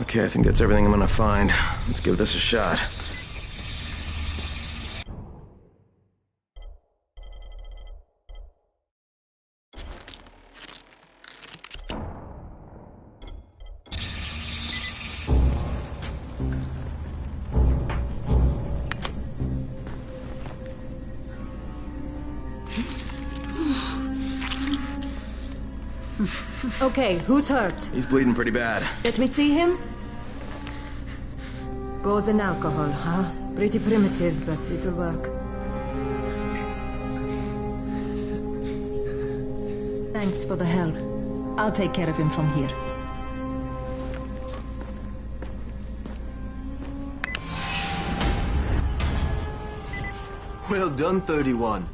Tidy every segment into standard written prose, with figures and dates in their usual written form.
Okay, I think that's everything I'm gonna find. Let's give this a shot. Okay, who's hurt? He's bleeding pretty bad. Let me see him. Gauze and alcohol, huh? Pretty primitive, but it'll work. Thanks for the help. I'll take care of him from here. Well done, 31.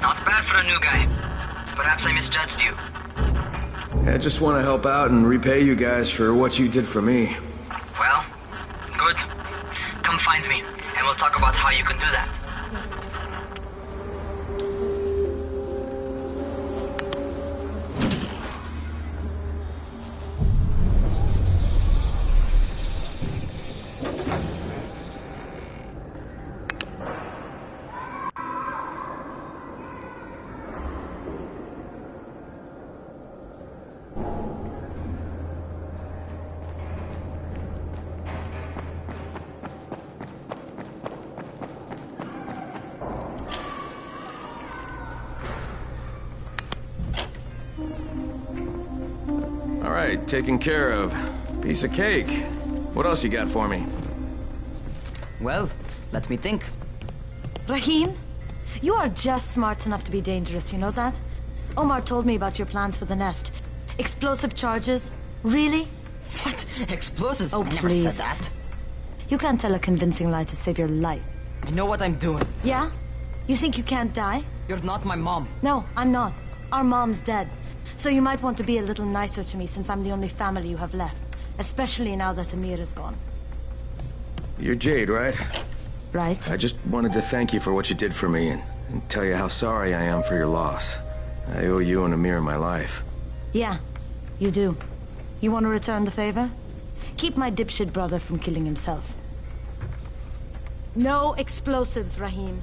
Not bad for a new guy. Perhaps I misjudged you. I just want to help out and repay you guys for what you did for me. Well, good. Come find me, and we'll talk about how you can do that. Alright, taken care of. Piece of cake. What else you got for me? Well, let me think. Rahim, you are just smart enough to be dangerous, you know that? Omar told me about your plans for the nest. Explosive charges? Really? What? Explosives? Oh, I never please. said that. You can't tell a convincing lie to save your life. I know what I'm doing. Yeah? You think you can't die? You're not my mom. No, I'm not. Our mom's dead. So you might want to be a little nicer to me since I'm the only family you have left. Especially now that Amir is gone. You're Jade, right? Right? I just wanted to thank you for what you did for me and tell you how sorry I am for your loss. I owe you and Amir my life. Yeah, you do. You want to return the favor? Keep my dipshit brother from killing himself. No explosives, Rahim.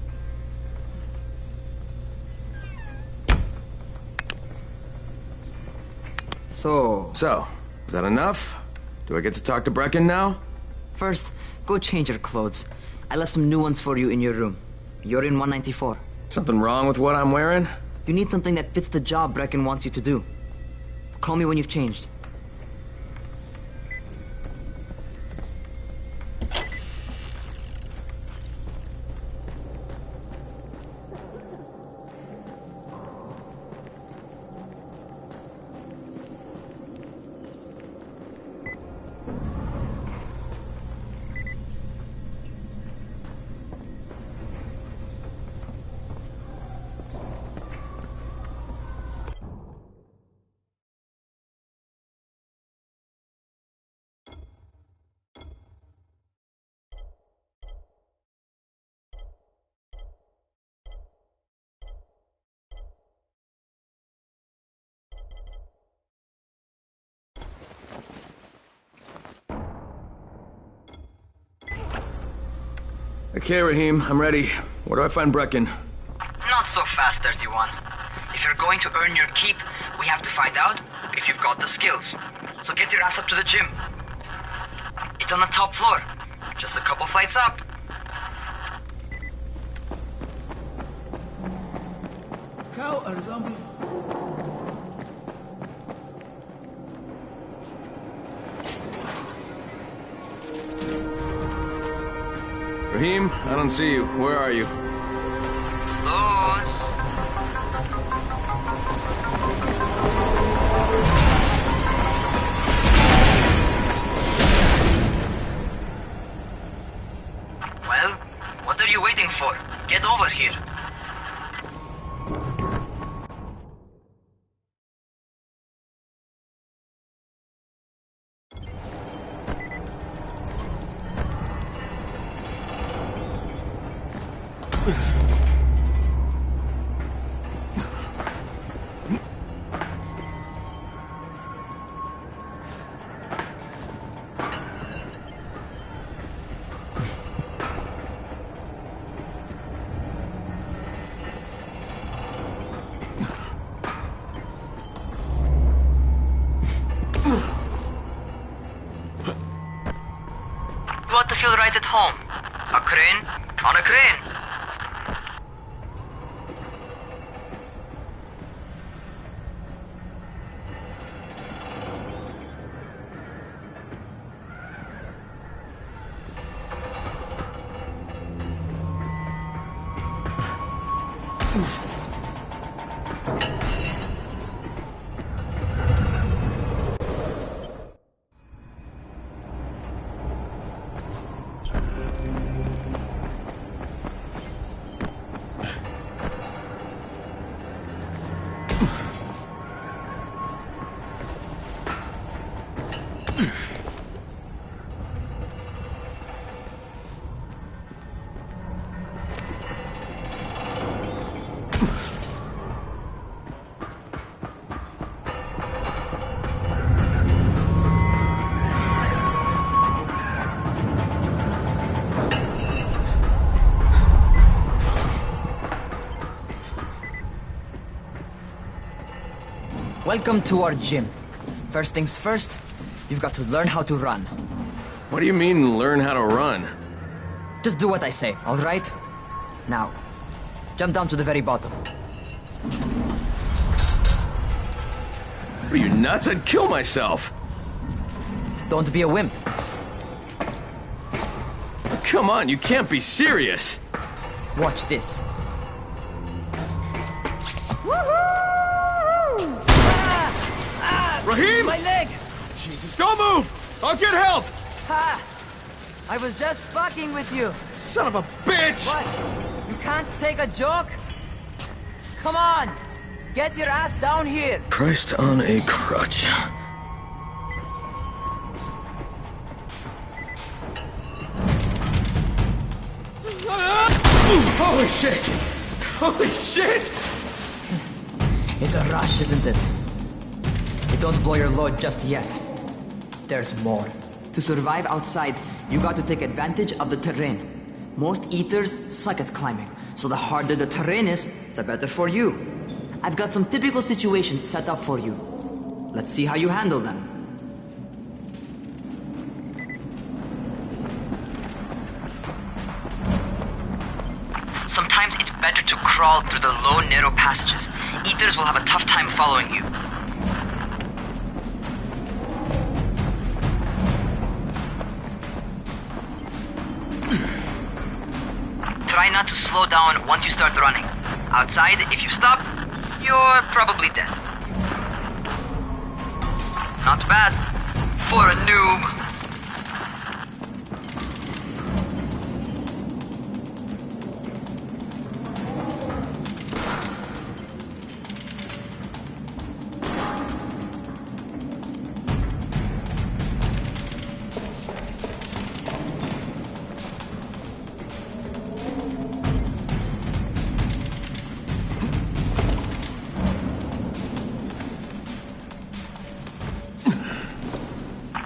So, is that enough? Do I get to talk to Brecken now? first, go change your clothes. I left some new ones for you in your room. You're in 194. Something wrong with what I'm wearing? You need something that fits the job Brecken wants you to do. Call me when you've changed. Okay, Rahim, I'm ready. Where do I find Brecken? Not so fast, 31. If you're going to earn your keep, we have to find out if you've got the skills. So get your ass up to the gym. It's on the top floor. Just a couple flights up. Cow or zombie? I don't see you. Where are you? Close. Well, what are you waiting for? Get over here. You ought to feel right at home. A crane on a crane. Welcome to our gym. First things first, you've got to learn how to run. What do you mean, learn how to run? Just do what I say, alright? Now, jump down to the very bottom. Are you nuts? I'd kill myself. Don't be a wimp. Come on, you can't be serious. Watch this. Rahim! My leg! Jesus, don't move! I'll get help! Ha! I was just fucking with you. Son of a bitch! What? You can't take a joke? Come on! Get your ass down here! Christ on a crutch. Holy shit! Holy shit! It's a rush, isn't it? But don't blow your load just yet. There's more. To survive outside, you got to take advantage of the terrain. Most eaters suck at climbing, so the harder the terrain is, the better for you. I've got some typical situations set up for you. Let's see how you handle them. Sometimes it's better to crawl through the low, narrow passages. Eaters will have a tough time following you. Try not to slow down once you start running. Outside, if you stop, you're probably dead. Not bad for a noob.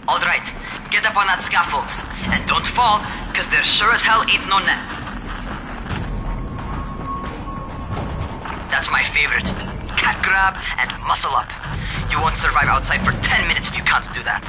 Alright, get up on that scaffold. And don't fall, because there sure as hell ain't no net. That's my favorite. Cat grab and muscle up. You won't survive outside for 10 minutes if you can't do that.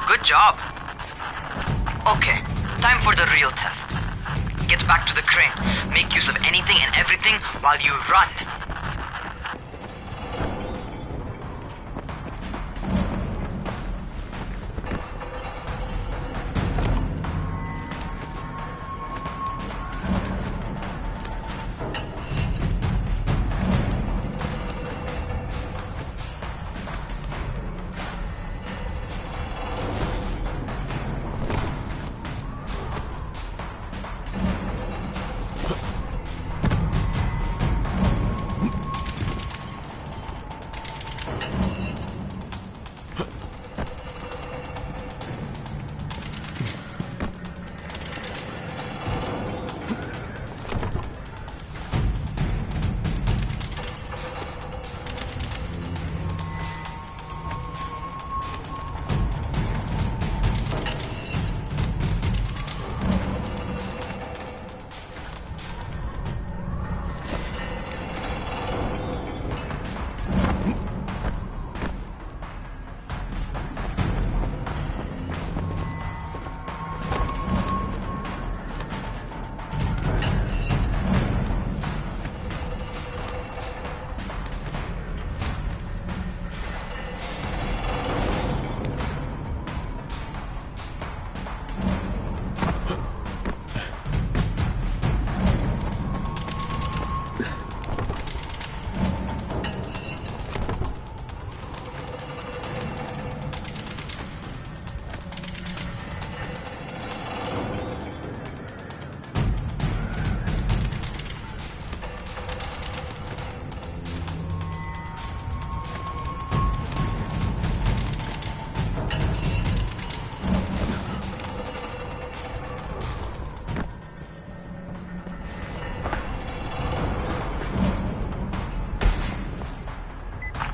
Good job. Okay, time for the real test. Get back to the crane. Make use of anything and everything while you run.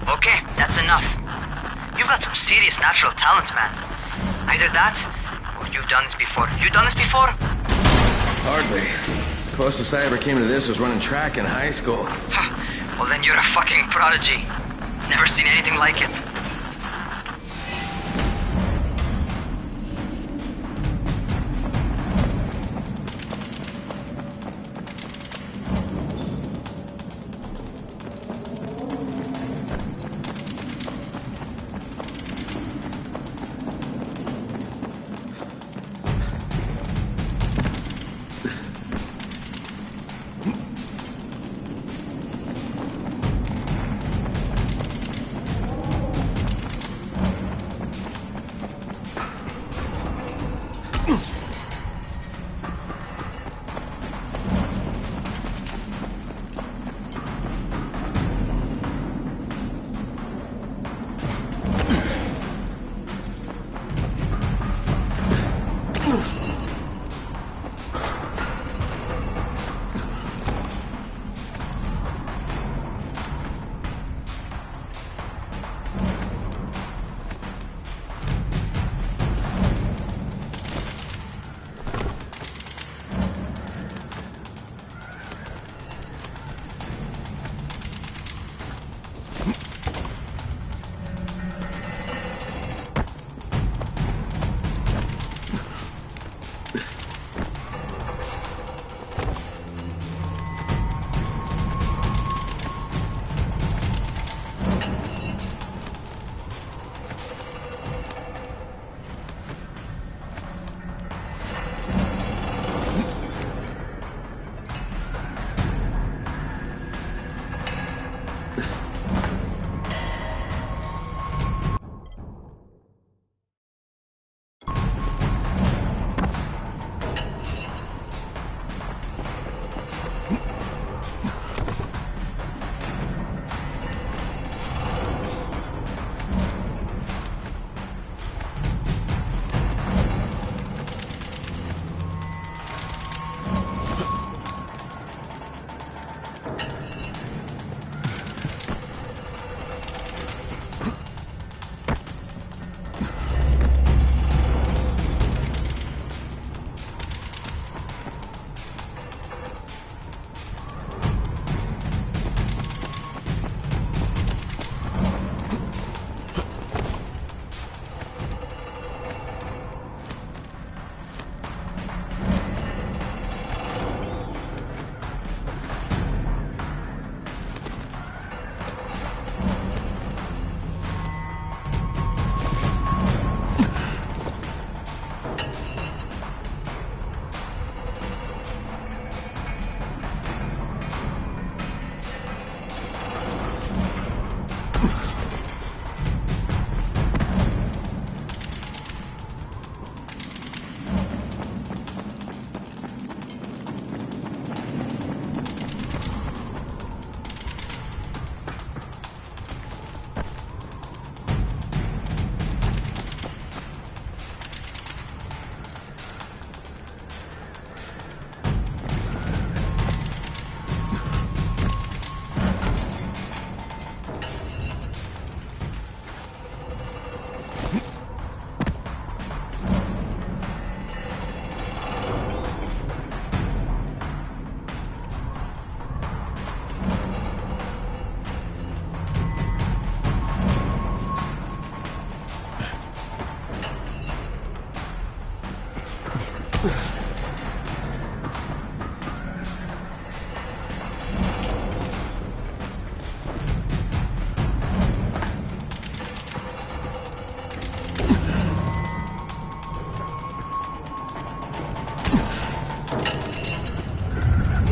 Okay, that's enough. You've got some serious natural talent, man. Either that, or you've done this before. You done this before? Hardly. Closest I ever came to this was running track in high school. Well, then you're a fucking prodigy. Never seen anything like it.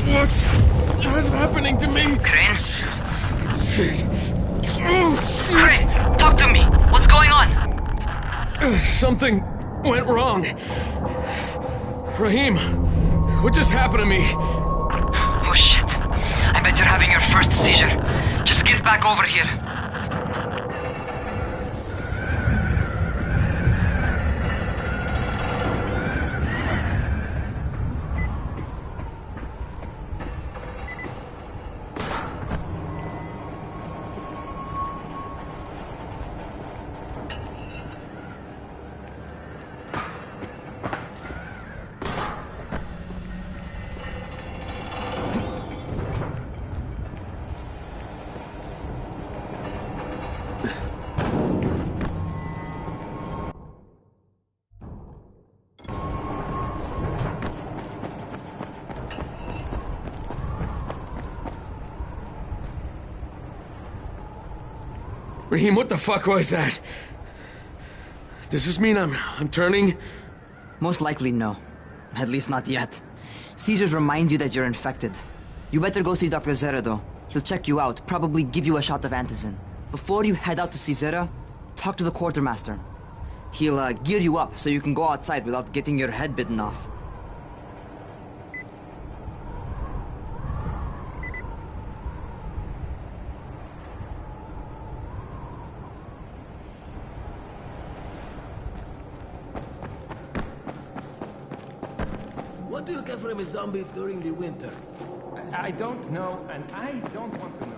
What's happening to me? Crane? Shit. Crane, talk to me. What's going on? Something went wrong. Raheem, what just happened to me? Oh shit. I bet you're having your first seizure. Just get back over here. Raheem, what the fuck was that? Does this mean I'm turning? Most likely no. At least not yet. Seizures remind you that you're infected. You better go see Dr. Zera though. He'll check you out, probably give you a shot of antizin. Before you head out to see Zera, talk to the quartermaster. He'll gear you up so you can go outside without getting your head bitten off. What do you get from a zombie during the winter? I don't know, and I don't want to know.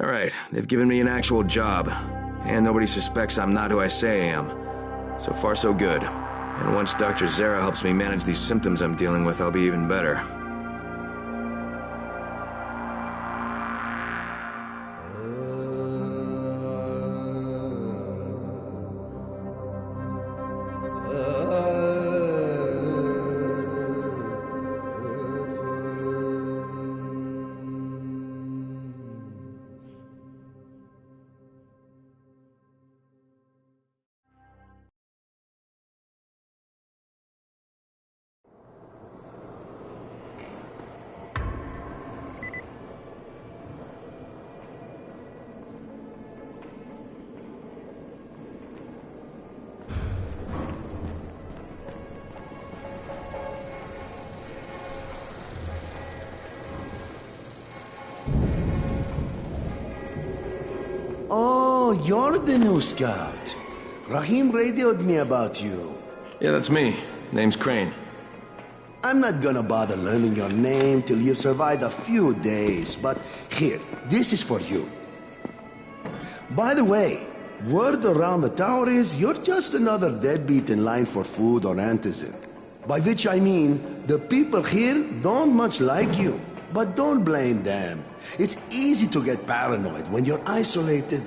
All right, they've given me an actual job. And nobody suspects I'm not who I say I am. So far, so good. And once Dr. Zera helps me manage these symptoms I'm dealing with, I'll be even better. Oh, you're the new scout. Raheem radioed me about you. Yeah, that's me. Name's Crane. I'm not gonna bother learning your name till you've survived a few days, but here, this is for you. By the way, word around the tower is you're just another deadbeat in line for food or antizin. By which I mean, the people here don't much like you. But don't blame them. It's easy to get paranoid when you're isolated.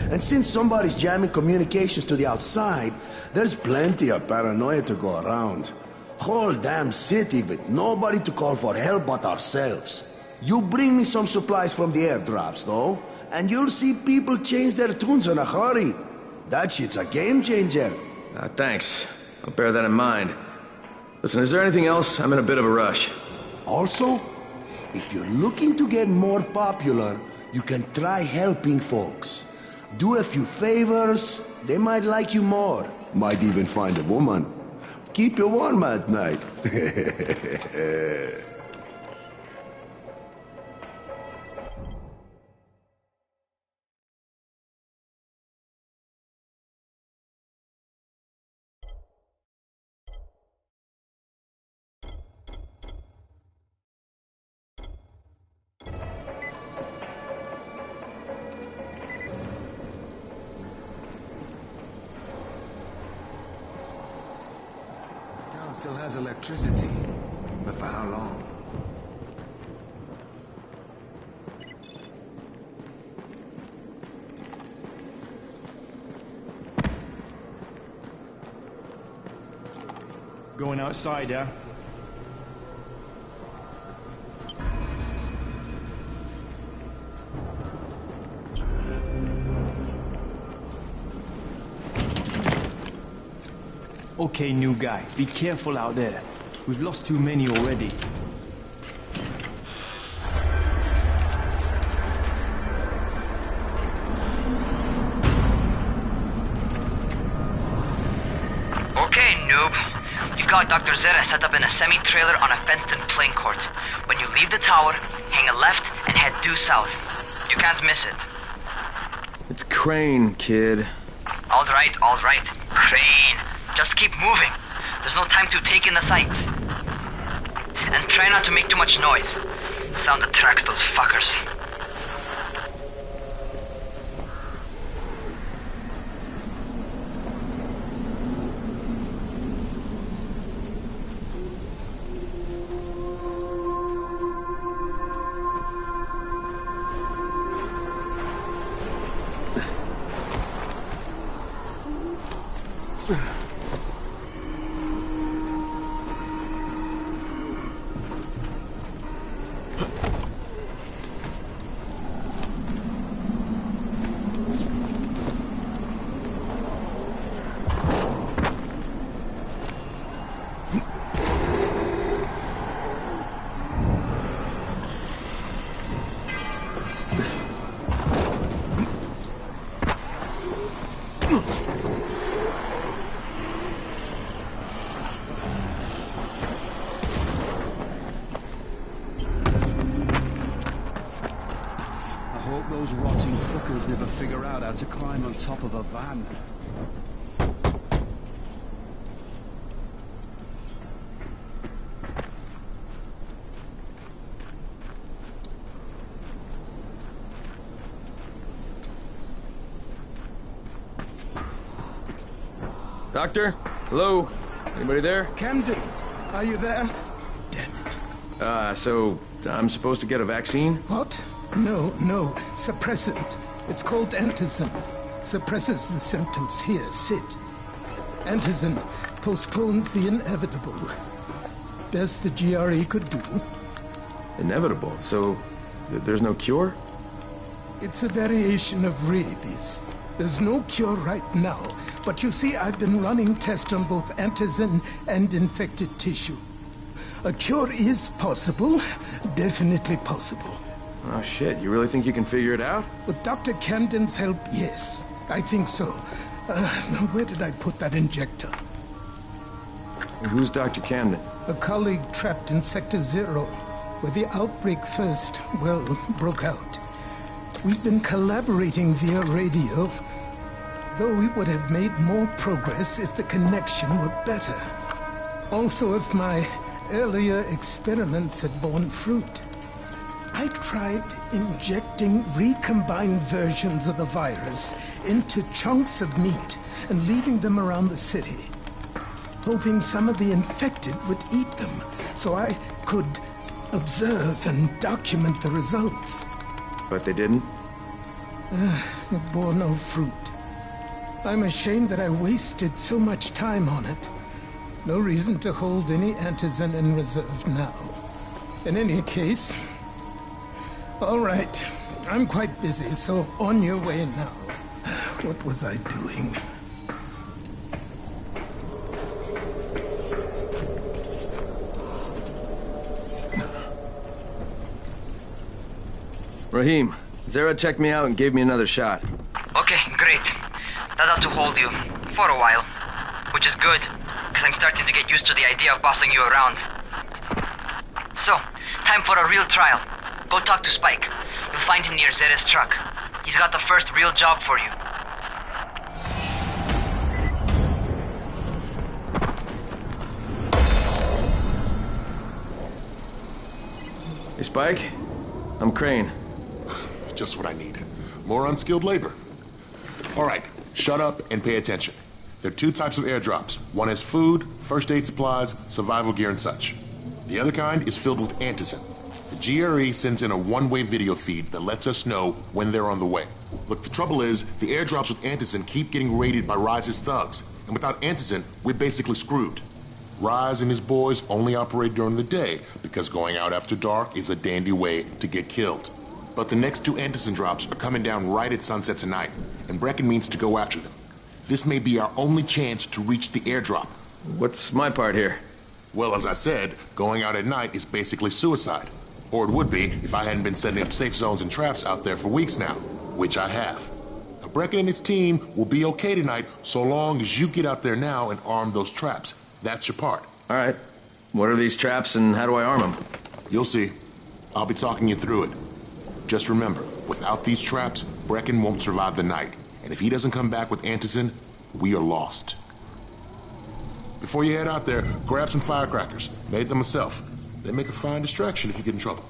And since somebody's jamming communications to the outside, there's plenty of paranoia to go around. Whole damn city with nobody to call for help but ourselves. You bring me some supplies from the airdrops, though, and you'll see people change their tunes in a hurry. That shit's a game changer. Thanks. I'll bear that in mind. Listen, is there anything else? I'm in a bit of a rush. Also, if you're looking to get more popular, you can try helping folks. Do a few favors, they might like you more. Might even find a woman. Keep you warm at night. Still has electricity, but for how long? Going outside, yeah? Okay, new guy. Be careful out there. We've lost too many already. Okay, noob. You've got Dr. Zera set up in a semi-trailer on a fenced-in playing court. When you leave the tower, hang a left and head due south. You can't miss it. It's Crane, kid. All right. Crane. Just keep moving. There's no time to take in the sights. And try not to make too much noise. Sound attracts those fuckers. Those rotting fuckers never figure out how to climb on top of a van. Doctor? Hello? Anybody there? Camden, are you there? Damn it. So I'm supposed to get a vaccine? What? No. Suppressant. It's called antizin. Suppresses the symptoms. Here, sit. Antizin postpones the inevitable. Best the GRE could do. Inevitable? So there's no cure? It's a variation of rabies. There's no cure right now. But you see, I've been running tests on both antizin and infected tissue. A cure is possible. Definitely possible. Oh shit, you really think you can figure it out? With Dr. Camden's help, yes. I think so. Now where did I put that injector? Who's Dr. Camden? A colleague trapped in Sector 0, where the outbreak first, well, broke out. We've been collaborating via radio, though we would have made more progress if the connection were better. Also, if my earlier experiments had borne fruit. I tried injecting recombined versions of the virus into chunks of meat and leaving them around the city, hoping some of the infected would eat them so I could observe and document the results. But they didn't? It bore no fruit. I'm ashamed that I wasted so much time on it. No reason to hold any antizin in reserve now. In any case, all right, I'm quite busy, so on your way now. What was I doing? Rahim, Zara checked me out and gave me another shot. Okay, great. That ought to hold you. For a while. Which is good, because I'm starting to get used to the idea of bossing you around. So, time for a real trial. Go talk to Spike. You'll find him near Zera's truck. He's got the first real job for you. Hey, Spike. I'm Crane. Just what I need. More unskilled labor. All right, shut up and pay attention. There are two types of airdrops. One is food, first aid supplies, survival gear and such. The other kind is filled with antizin. The GRE sends in a one-way video feed that lets us know when they're on the way. Look, the trouble is, the airdrops with antizin keep getting raided by Rise's thugs. And without antizin, we're basically screwed. Rise and his boys only operate during the day because going out after dark is a dandy way to get killed. But the next 2 Anderson drops are coming down right at sunset tonight, and Brecken means to go after them. This may be our only chance to reach the airdrop. What's my part here? Well, as I said, going out at night is basically suicide. Or it would be if I hadn't been setting up safe zones and traps out there for weeks now, which I have. Now, Brecken and his team will be okay tonight so long as you get out there now and arm those traps. That's your part. All right. What are these traps and how do I arm them? You'll see. I'll be talking you through it. Just remember, without these traps, Brecken won't survive the night. And if he doesn't come back with Anderson, we are lost. Before you head out there, grab some firecrackers. Made them myself. They make a fine distraction if you get in trouble.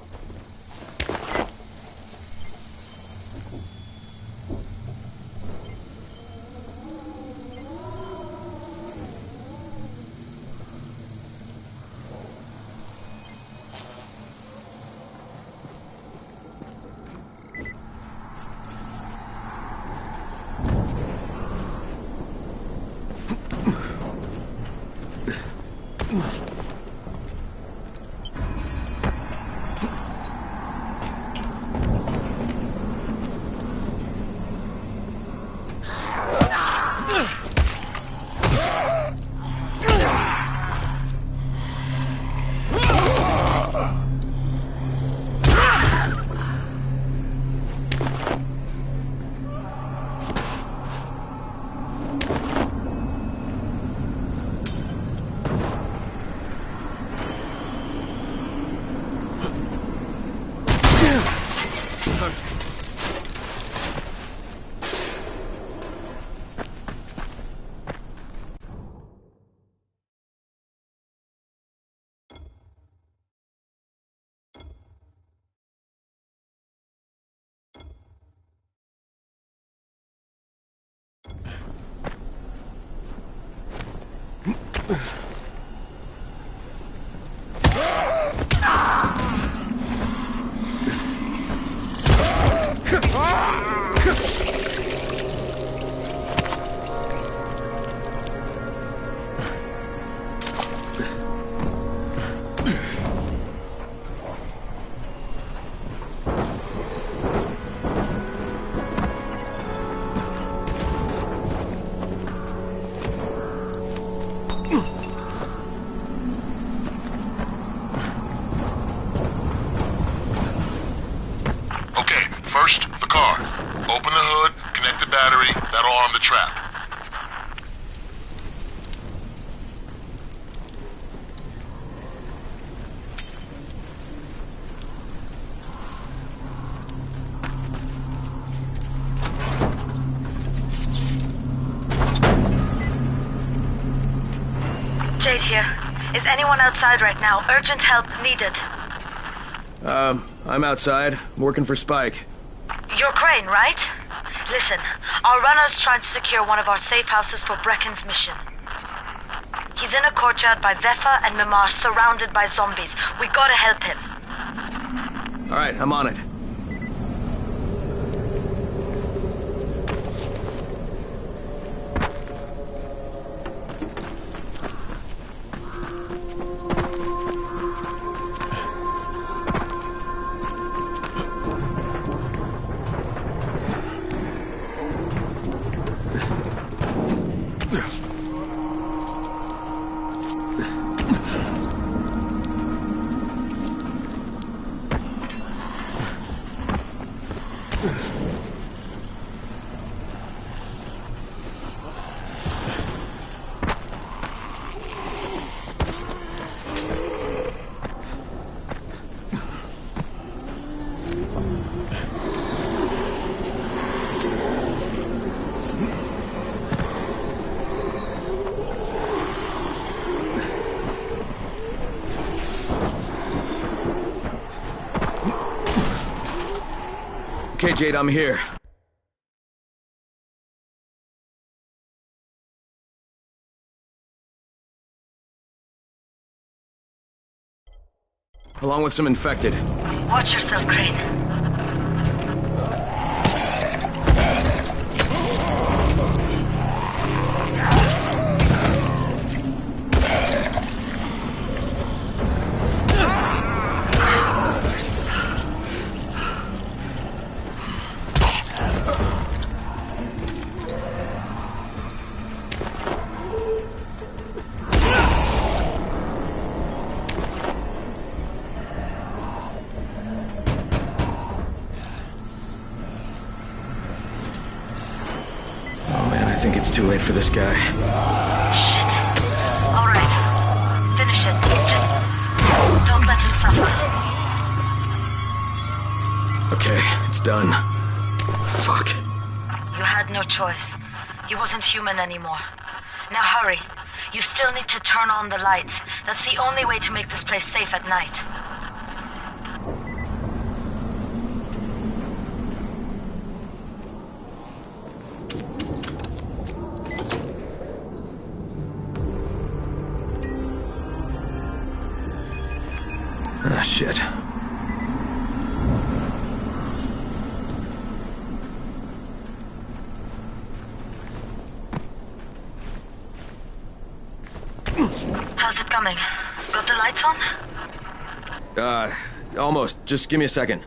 First, the car. Open the hood, connect the battery, that'll arm the trap. Jade here. Is anyone outside right now? Urgent help needed. I'm outside, working for Spike. You're Crane, right? Listen, our runner's trying to secure one of our safe houses for Brecken's mission. He's in a courtyard by Vefa and Mimar, surrounded by zombies. We gotta help him. Alright, I'm on it. Okay, Jade, I'm here. Along with some infected. Watch yourself, Crane. think it's too late for this guy. Shit. Alright. Finish it. Just don't let him suffer. Okay, it's done. Fuck. You had no choice. He wasn't human anymore. Now hurry. You still need to turn on the lights. That's the only way to make this place safe at night. Ah, shit. How's it coming? Got the lights on? Almost. Just give me a second.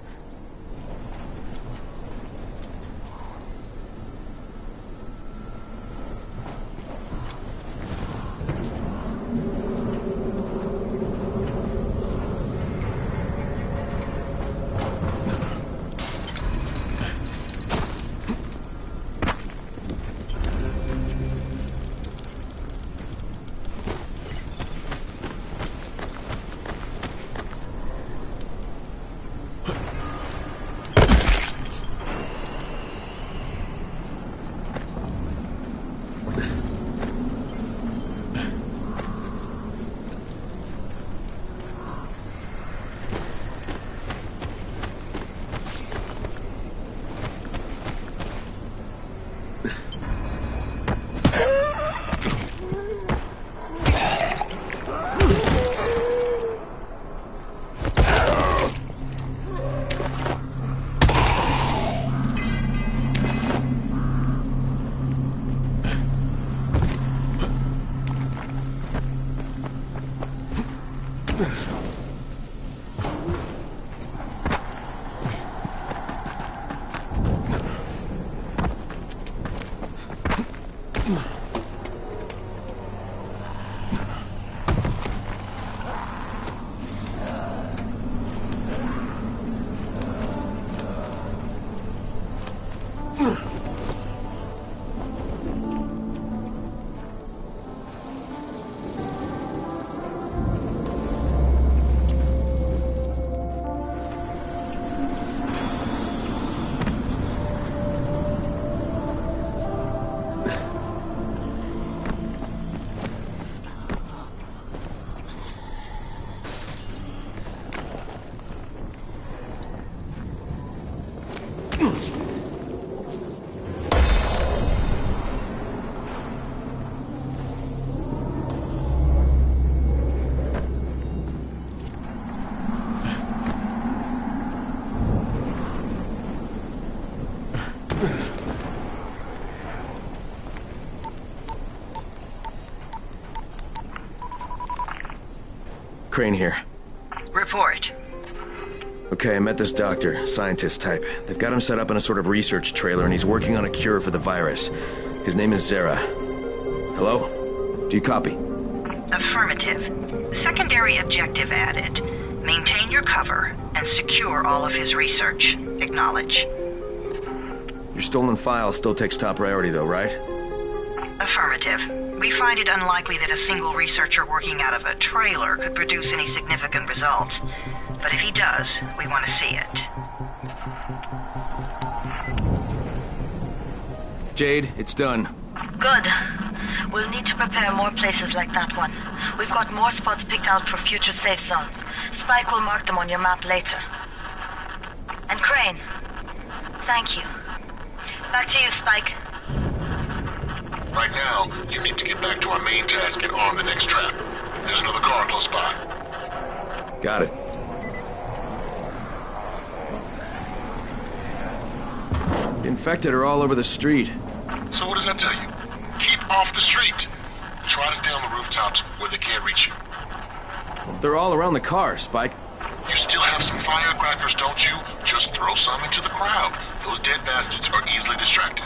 Crane here. Report. Okay, I met this doctor, scientist type. They've got him set up in a sort of research trailer, and he's working on a cure for the virus. His name is Zera. Hello? Do you copy? Affirmative. Secondary objective added. Maintain your cover and secure all of his research. Acknowledge. Your stolen file still takes top priority, though, right? Affirmative. We find it unlikely that a single researcher working out of a trailer could produce any significant results. But if he does, we want to see it. Jade, it's done. Good. We'll need to prepare more places like that one. We've got more spots picked out for future safe zones. Spike will mark them on your map later. And Crane, thank you. Back to you, Spike. Right now, you need to get back to our main task and arm the next trap. There's another car close by. Got it. The infected are all over the street. So what does that tell you? Keep off the street. Try to stay on the rooftops where they can't reach you. They're all around the car, Spike. You still have some firecrackers, don't you? Just throw some into the crowd. Those dead bastards are easily distracted.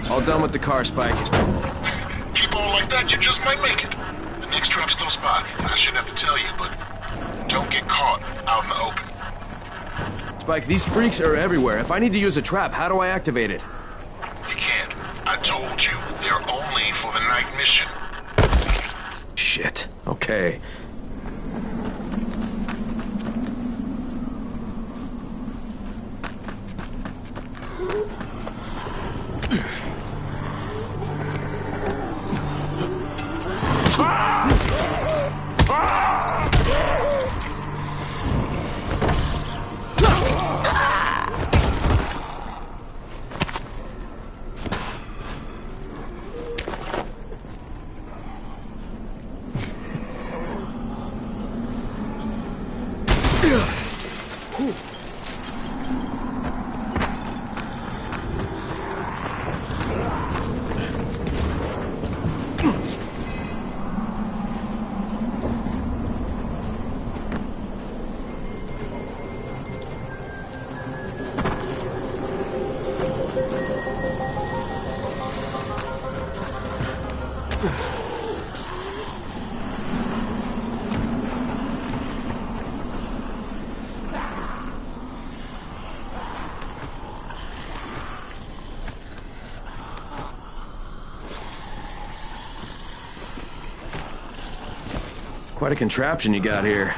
All done with the car, Spike. Keep on like that, you just might make it. The next trap's close by, and I shouldn't have to tell you, but don't get caught out in the open. Spike, these freaks are everywhere. If I need to use a trap, how do I activate it? You can't. I told you, they're only for the night mission. Shit. Okay. Quite a contraption you got here.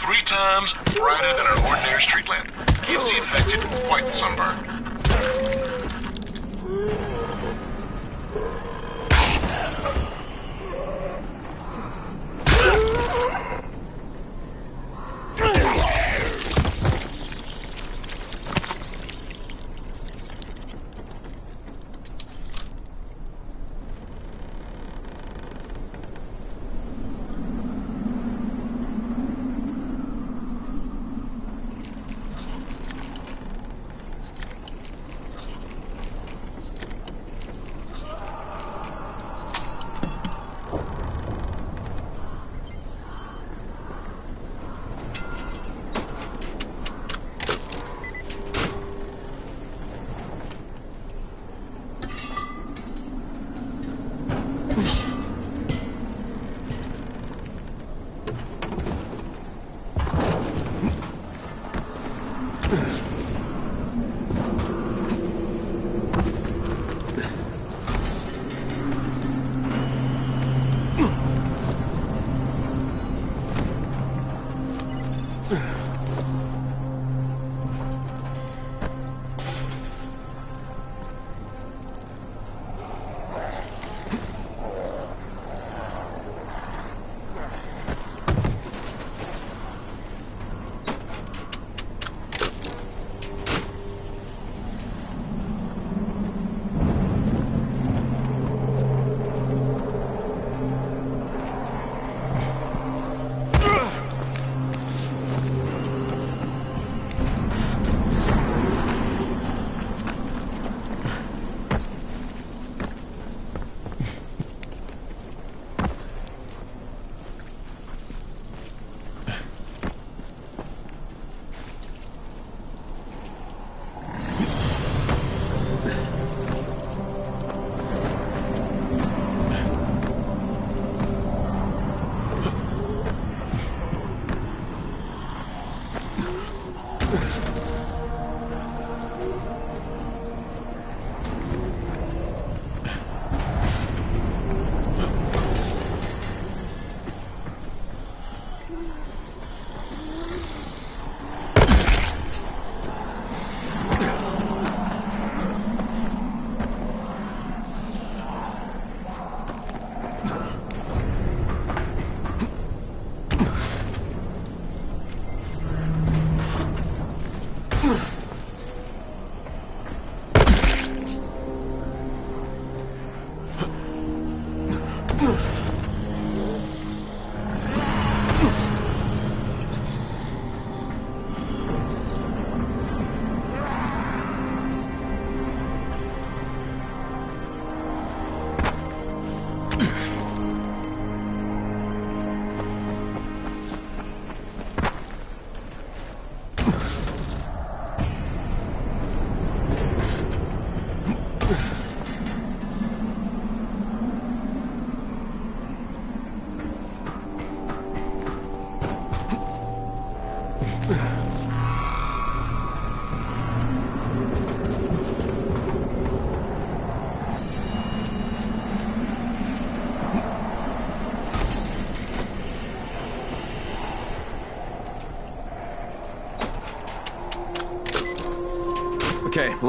3 times brighter than an ordinary street lamp. Gives the infected quite the sunburn.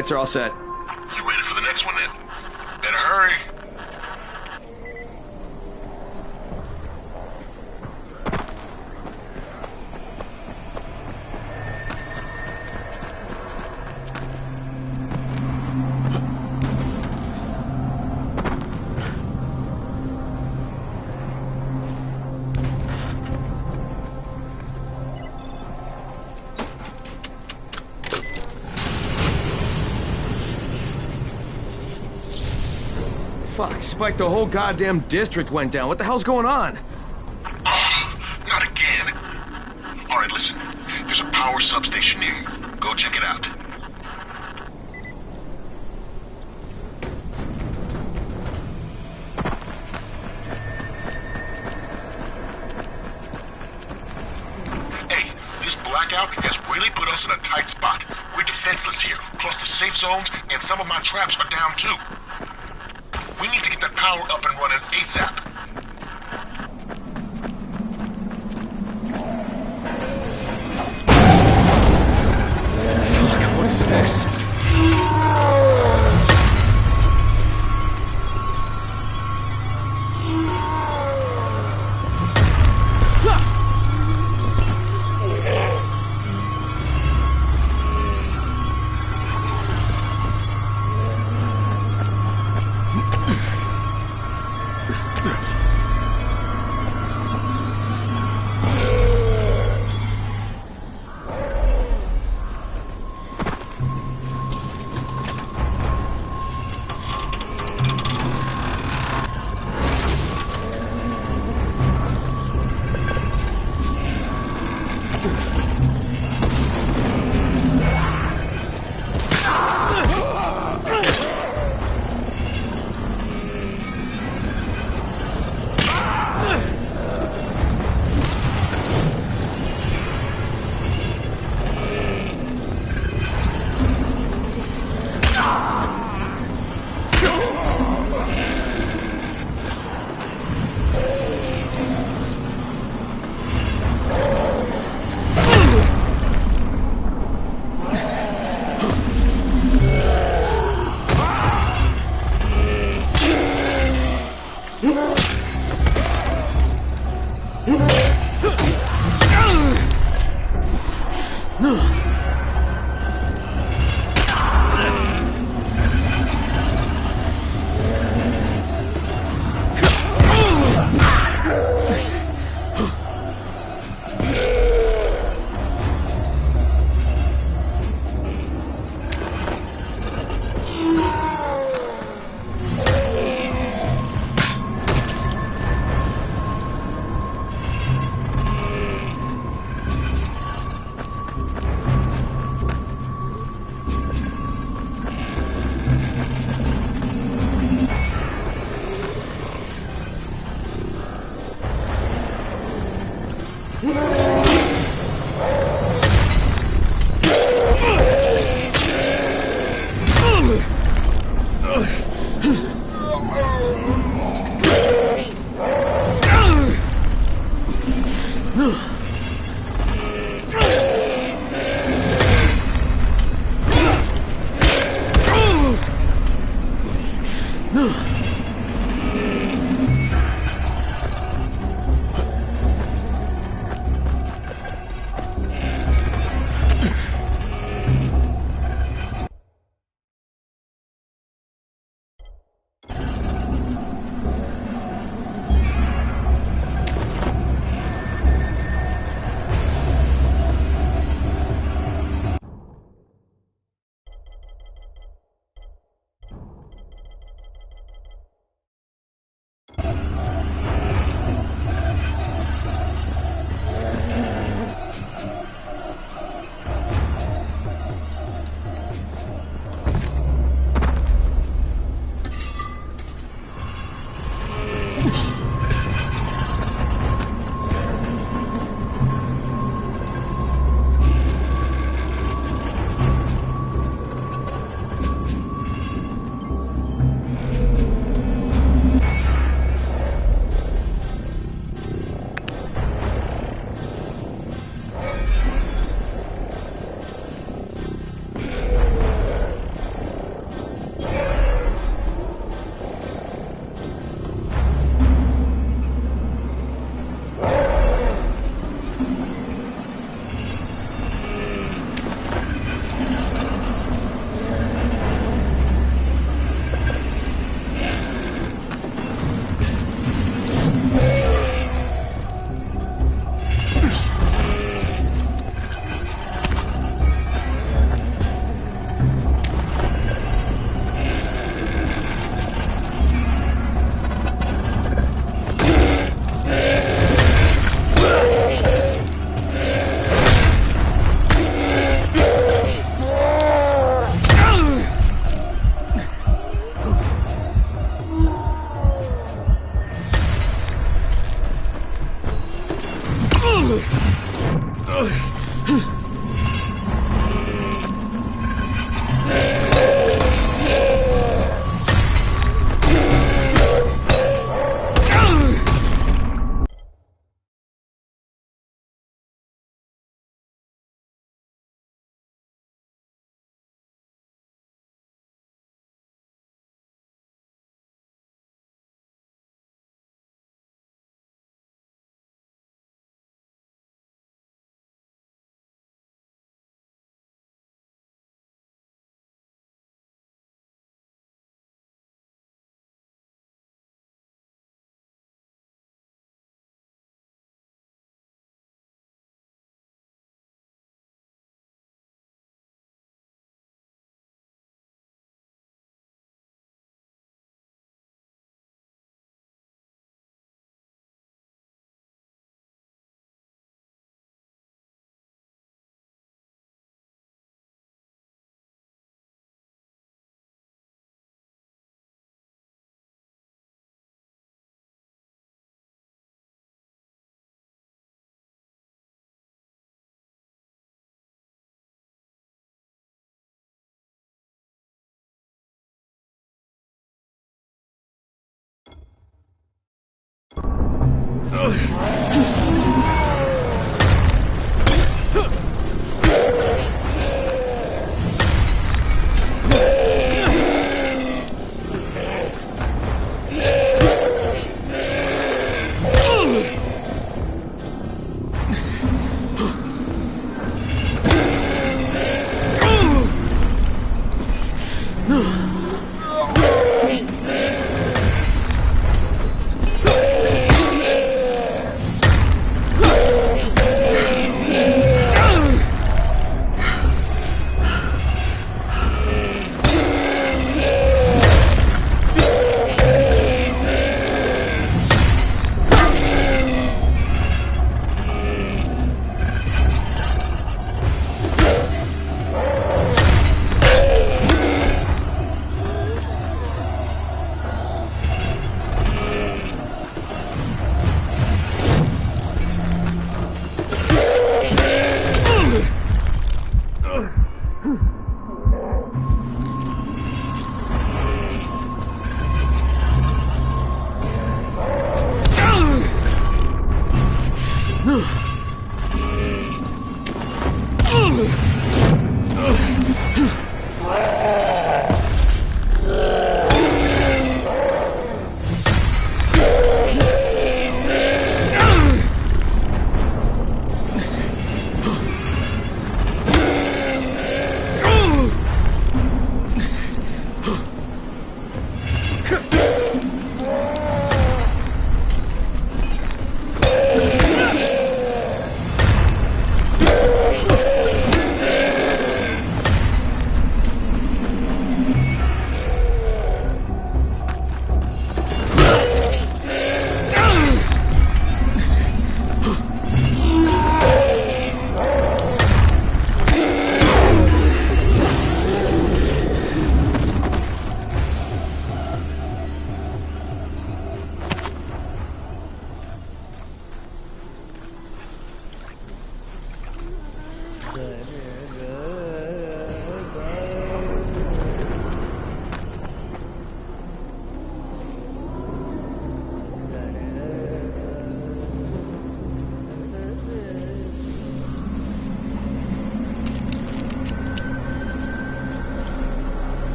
Lights are all set. You ready for the next one then? Better hurry. Fuck, Spike, the whole goddamn district went down. What the hell's going on? Oh, not again. All right, listen. There's a power substation near you. Go check it out. Hey, this blackout has really put us in a tight spot. We're defenseless here. Plus the safe zones and some of my traps are down too. We need to get that power up and running ASAP. Fuck, what is this?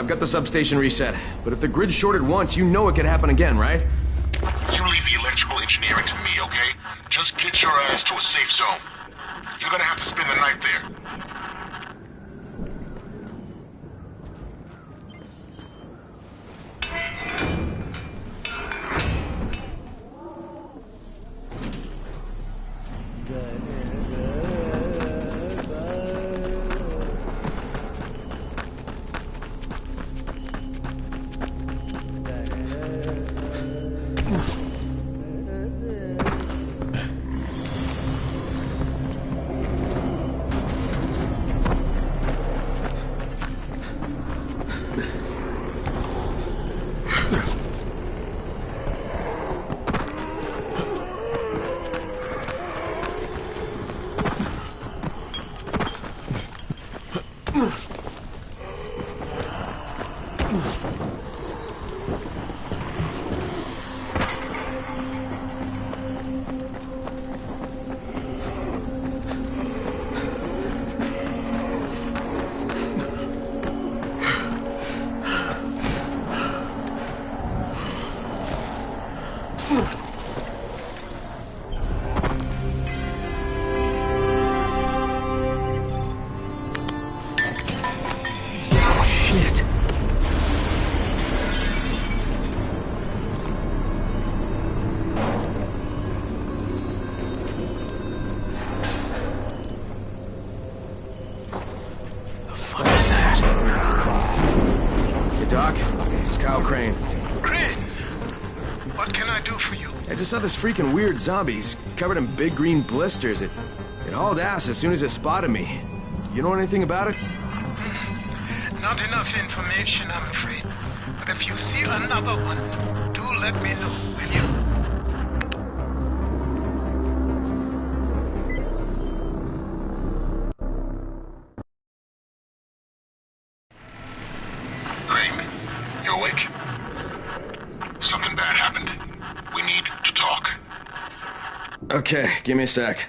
I've got the substation reset, but if the grid's shorted once, you know it could happen again, right? You leave the electrical engineering to me, okay? Just get your ass to a safe zone. You're gonna have to spend the night there. Doc, this is Kyle Crane. Crane, what can I do for you? I just saw this freaking weird zombie. He's covered in big green blisters. It hauled ass as soon as it spotted me. You know anything about it? Not enough information, I'm afraid. But if you see another one, do let me know, will you? Crane, you awake? Something bad happened. We need to talk. Okay, give me a sec.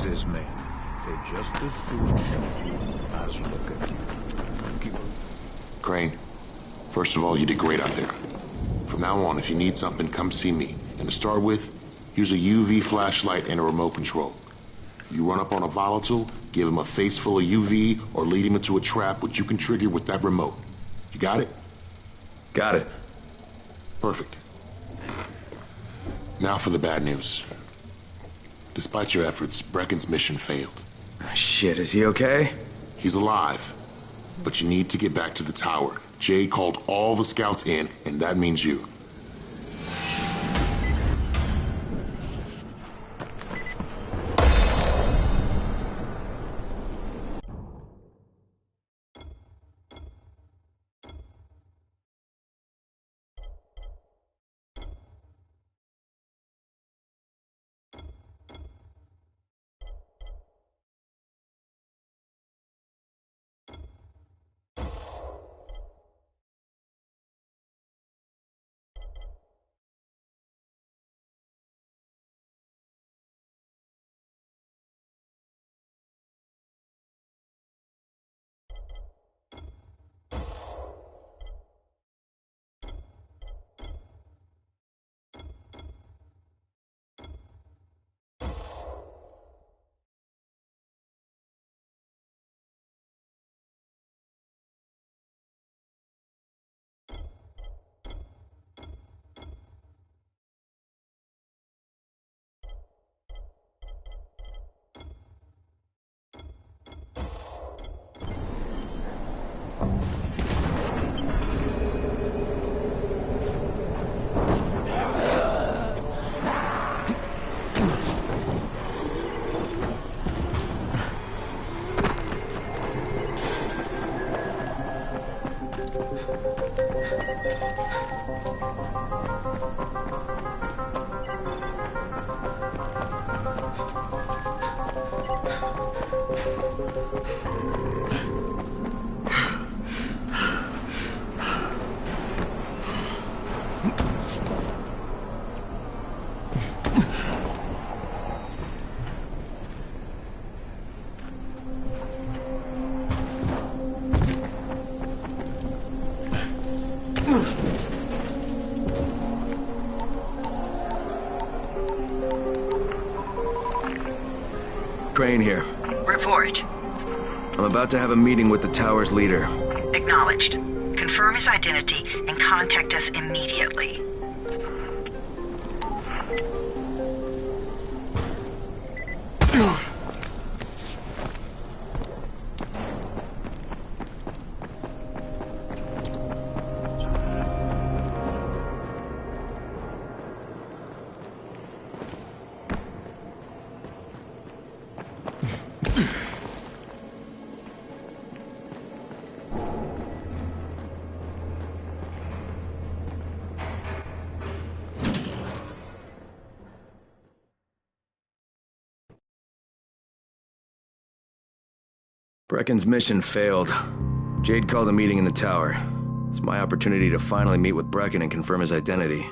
this, man. They just as soon shoot you as look at you. Keep on. Crane, first of all, you did great out there. From now on, if you need something, come see me. And to start with, use a UV flashlight and a remote control. You run up on a volatile, give him a face full of UV, or lead him into a trap which you can trigger with that remote. You got it? Got it. Perfect. Now for the bad news. Despite your efforts, Brecken's mission failed. Shit, is he okay? He's alive. But you need to get back to the tower. Jade called all the scouts in, and that means you. Crane here. Report. I'm about to have a meeting with the tower's leader. Acknowledged. Confirm his identity and contact us immediately. Brecken's mission failed. Jade called a meeting in the tower. It's my opportunity to finally meet with Brecken and confirm his identity.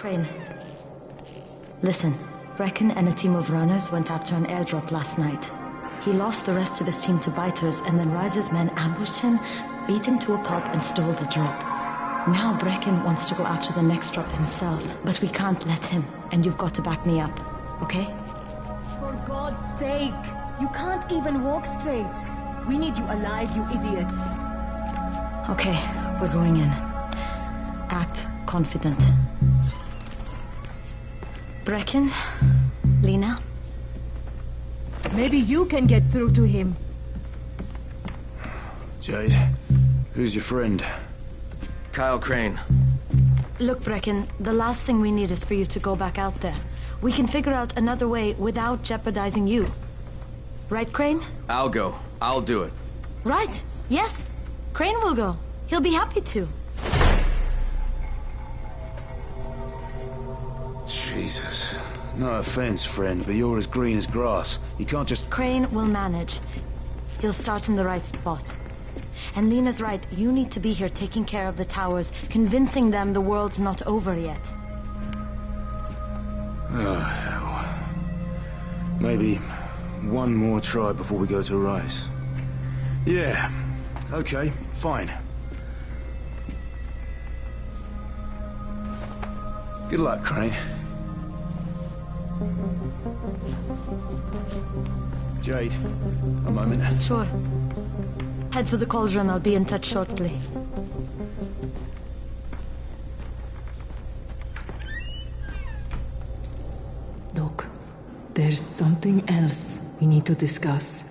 Crane. Listen, Brecken and a team of runners went after an airdrop last night. He lost the rest of his team to biters, and then Rise's men ambushed him, beat him to a pulp, and stole the drop. Now Brecken wants to go after the next drop himself, but we can't let him, and you've got to back me up, okay? For God's sake! You can't even walk straight! We need you alive, you idiot! Okay, we're going in. Act confident. Brecken, Lena. Maybe you can get through to him. Jade, who's your friend? Kyle Crane. Look, Brecken, the last thing we need is for you to go back out there. We can figure out another way without jeopardizing you. Right, Crane? I'll go. I'll do it. Right. Yes. Crane will go. He'll be happy to. Jesus. No offense, friend, but you're as green as grass. You can't just... Crane will manage. He'll start in the right spot. And Lena's right, you need to be here taking care of the towers, convincing them the world's not over yet. Oh, hell. Maybe one more try before we go to Rice. Yeah, okay, fine. Good luck, Crane. Jade, a moment. Sure. Head for the cauldron, I'll be in touch shortly. Look, there's something else we need to discuss.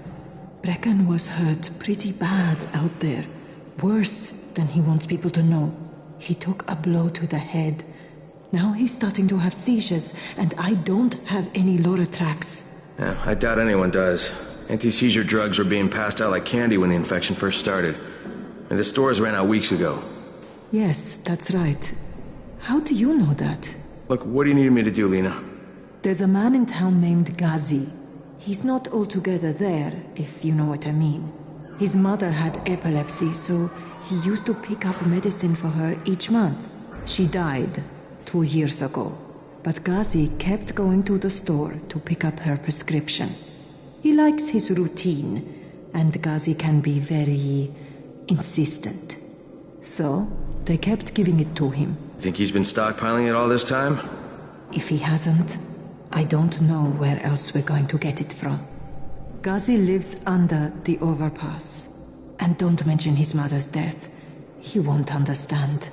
Brecken was hurt pretty bad out there. Worse than he wants people to know. He took a blow to the head. Now he's starting to have seizures, and I don't have any Loratrax. Yeah, I doubt anyone does. Anti-seizure drugs were being passed out like candy when the infection first started. And the stores ran out weeks ago. Yes, that's right. How do you know that? Look, what do you need me to do, Lena? There's a man in town named Ghazi. He's not altogether there, if you know what I mean. His mother had epilepsy, so he used to pick up medicine for her each month. She died 2 years ago, but Ghazi kept going to the store to pick up her prescription. He likes his routine, and Ghazi can be very insistent. So, they kept giving it to him. Think he's been stockpiling it all this time? If he hasn't, I don't know where else we're going to get it from. Ghazi lives under the overpass. And don't mention his mother's death. He won't understand.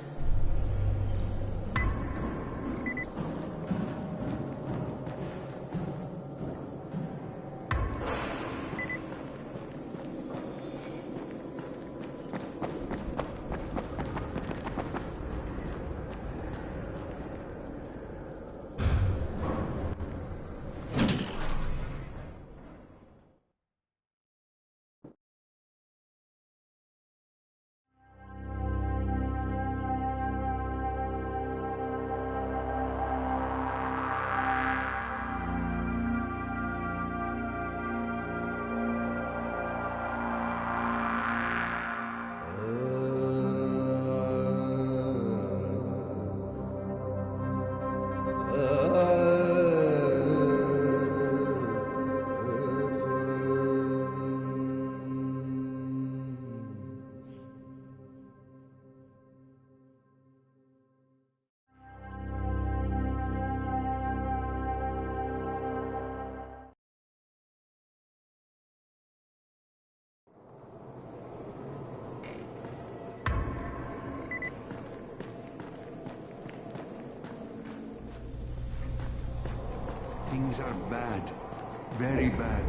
Things are bad. Very bad.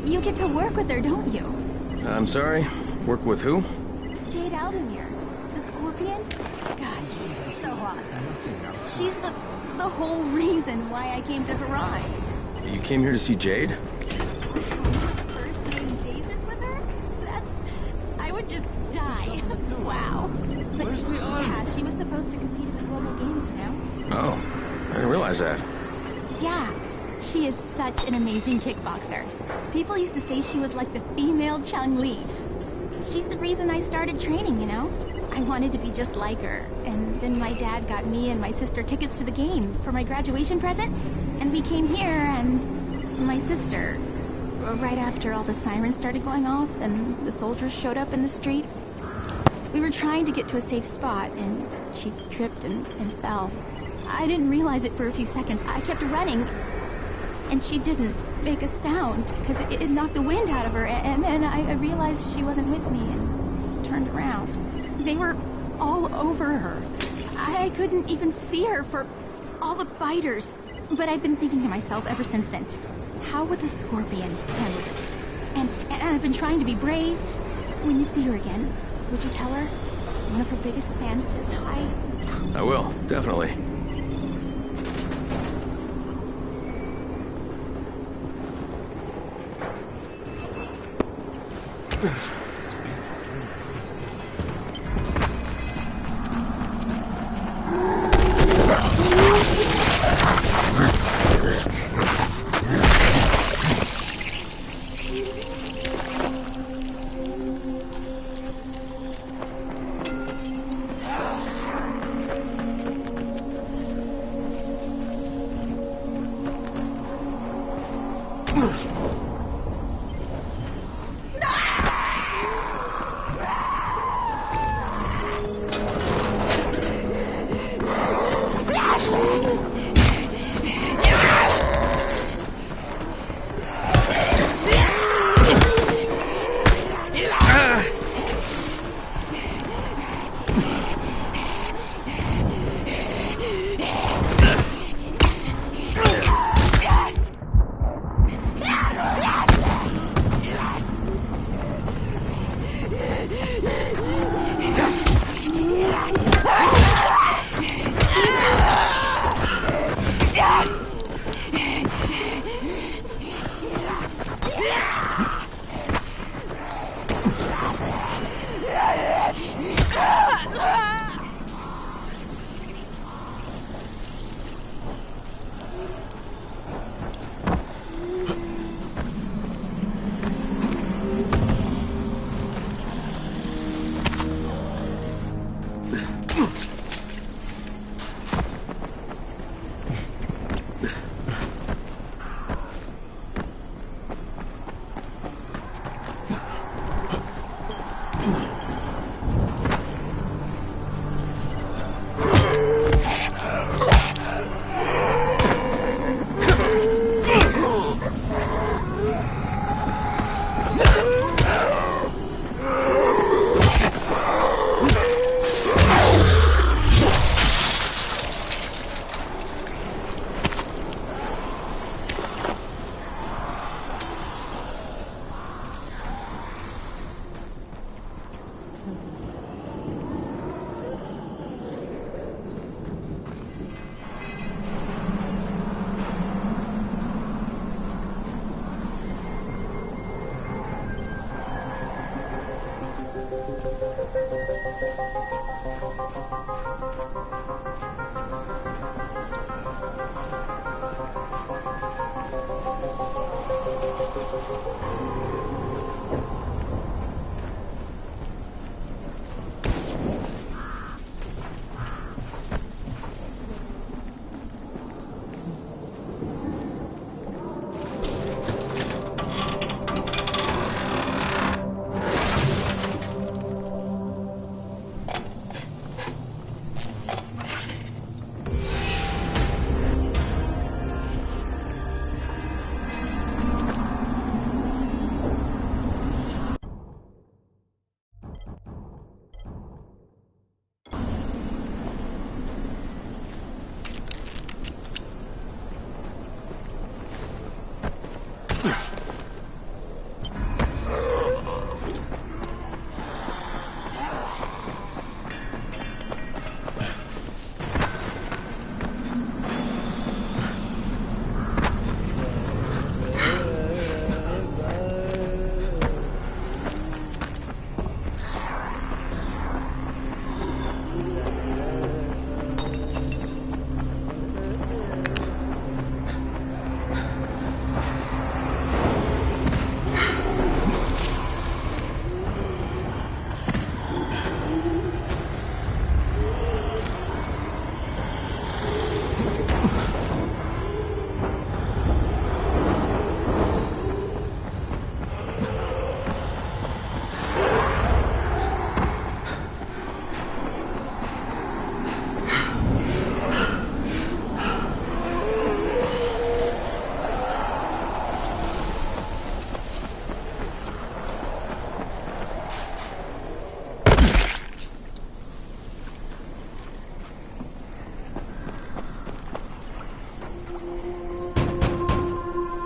You get to work with her, don't you? I'm sorry? Work with who? Jade Aldemir, the Scorpion. God, she's so awesome. She's the whole reason why I came to Haran. You came here to see Jade? First name basis with her? I would just die. Wow. But yeah, she was supposed to compete in the global games, you know? Oh, I didn't realize that. Yeah, she is such an amazing kickboxer. People used to say she was like the female Chun-Li. She's the reason I started training, you know? I wanted to be just like her. And then my dad got me and my sister tickets to the game for my graduation present. And we came here, and my sister, right after all the sirens started going off and the soldiers showed up in the streets, we were trying to get to a safe spot, and she tripped and fell. I didn't realize it for a few seconds. I kept running, and she didn't make a sound because it knocked the wind out of her. And then I realized she wasn't with me and turned around. They were all over her. I couldn't even see her for all the biters. But I've been thinking to myself ever since then, how would the Scorpion handle this? And I've been trying to be brave. When you see her again, would you tell her? One of her biggest fans says hi. I will, definitely.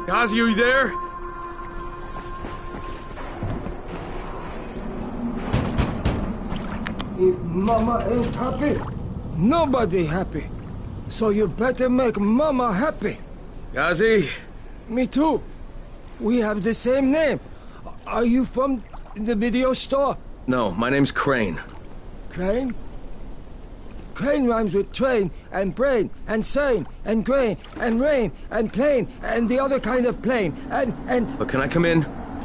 Ghazi, are you there? If Mama ain't happy, nobody happy. So you better make Mama happy. Ghazi? Me too. We have the same name. Are you from the video store? No, my name's Crane. Crane? Crane rhymes with train, and brain, and sane, and grain, and rain, and plane, and the other kind of plane, and... But can I come in?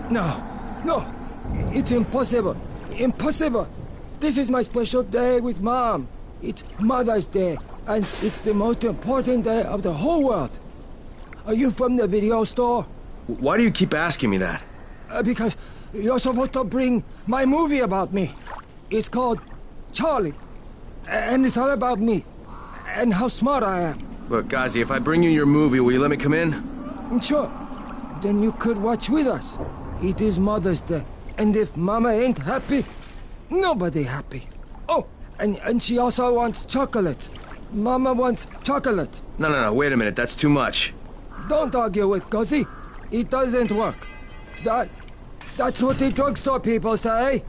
No. It's impossible. Impossible. This is my special day with Mom. It's Mother's Day, and it's the most important day of the whole world. Are you from the video store? Why do you keep asking me that? Because you're supposed to bring my movie about me. It's called Charlie. And it's all about me. And how smart I am. Look, Ghazi, if I bring you your movie, will you let me come in? Sure. Then you could watch with us. It is Mother's Day. And if Mama ain't happy, nobody happy. Oh, and she also wants chocolate. Mama wants chocolate. No, wait a minute, that's too much. Don't argue with Ghazi. It doesn't work. That's what the drugstore people say.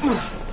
Ugh.